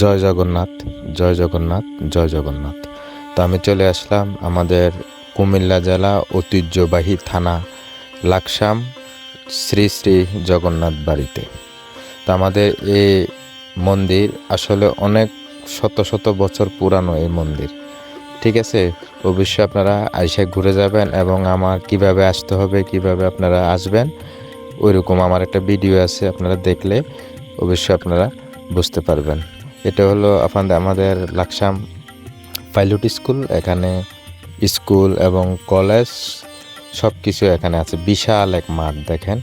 জয় জগন্নাথ, জয় জগন্নাথ, জয় জগন্নাথ। তো আমি চলে আসলাম আমাদের কুমিল্লা জেলা ঐতিহ্যবাহী থানা লাকসাম শ্রী শ্রী জগন্নাথ বাড়িতে। তো আমাদের এই মন্দির আসলে অনেক শত শত বছর পুরানো এই মন্দির, ঠিক আছে। অবশ্যই আপনারা আইসা ঘুরে যাবেন এবং আমার কিভাবে আসতে হবে, কিভাবে আপনারা আসবেন, ওইরকম আমার একটা ভিডিও আছে, আপনারা দেখলে অবশ্যই আপনারা বুঝতে পারবেন। এটা হলো আমাদের লাকসাম পাইলট স্কুল। এখানে স্কুল এবং কলেজ সব কিছু এখানে আছে। বিশাল এক মাঠ দেখেন।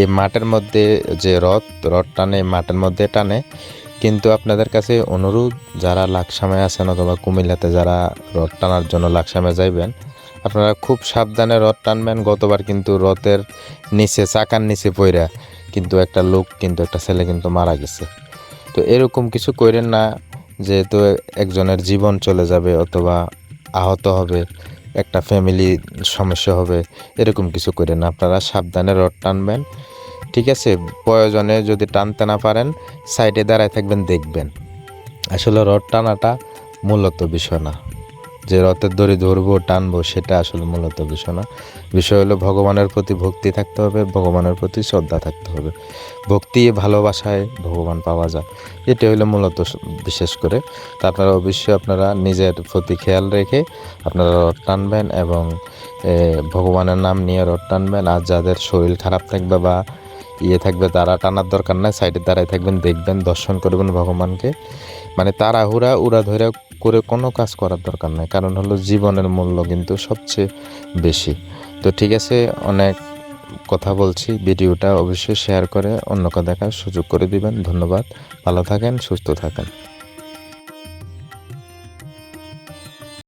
এই মাঠের মধ্যে যে রথ টানে, মাঠের মধ্যে টানে। কিন্তু আপনাদের কাছে অনুরোধ, যারা লাকসামে আছেন অথবা কুমিল্লাতে যারা রথ টানার জন্য লাকসামে যাইবেন, আপনারা খুব সাবধানে রথ টানবেন। গতবার কিন্তু রথের নিচে, চাকার নিচে পইরা কিন্তু একটা লোক, কিন্তু একটা ছেলে কিন্তু মারা গেছে। তো এরকম কিছু করেন না, যেহেতু একজনের জীবন চলে যাবে অথবা আহত হবে, একটা ফ্যামিলি সমস্যা হবে, এরকম কিছু করেন না। আপনারা সাবধানে রড টানবেন, ঠিক আছে। প্রয়োজনে যদি টানতে না পারেন সাইডে দাঁড়ায় থাকবেন, দেখবেন। আসলে রড টানাটা মূলত বিষয় না, যে রথের দড়ি ধরবো টানবো, সেটা আসলে মূলত বিষয় না। বিষয় হলো ভগবানের প্রতি ভক্তি থাকতে হবে, ভগবানের প্রতি শ্রদ্ধা থাকতে হবে। ভক্তি ভালোবাসায় ভগবান পাওয়া যায়, এটা হলো মূলত বিশেষ করে। তা আপনারা অবশ্যই আপনারা নিজের প্রতি খেয়াল রেখে আপনারা রথ টানবেন এবং ভগবানের নাম নিয়ে রথ টানবেন। আর যাদের শরীর খারাপ থাকবে বা থাকবে, তারা টানার দরকার নাই, সাইডে দাঁড়ায় থাকবেন, দেখবেন, দর্শন করবেন ভগবানকে। মানে তাড়াহুড়া উড়াধুরা করে কোনো কাজ করার দরকার নাই, কারণ হলো জীবনের মূল্য কিন্তু সবচেয়ে বেশি। তো ঠিক আছে, অনেক কথা বলছি, ভিডিওটা অবশ্যই শেয়ার করে অন্যকে দেখার সুযোগ করে দিবেন। ধন্যবাদ, ভালো থাকেন, সুস্থ থাকেন।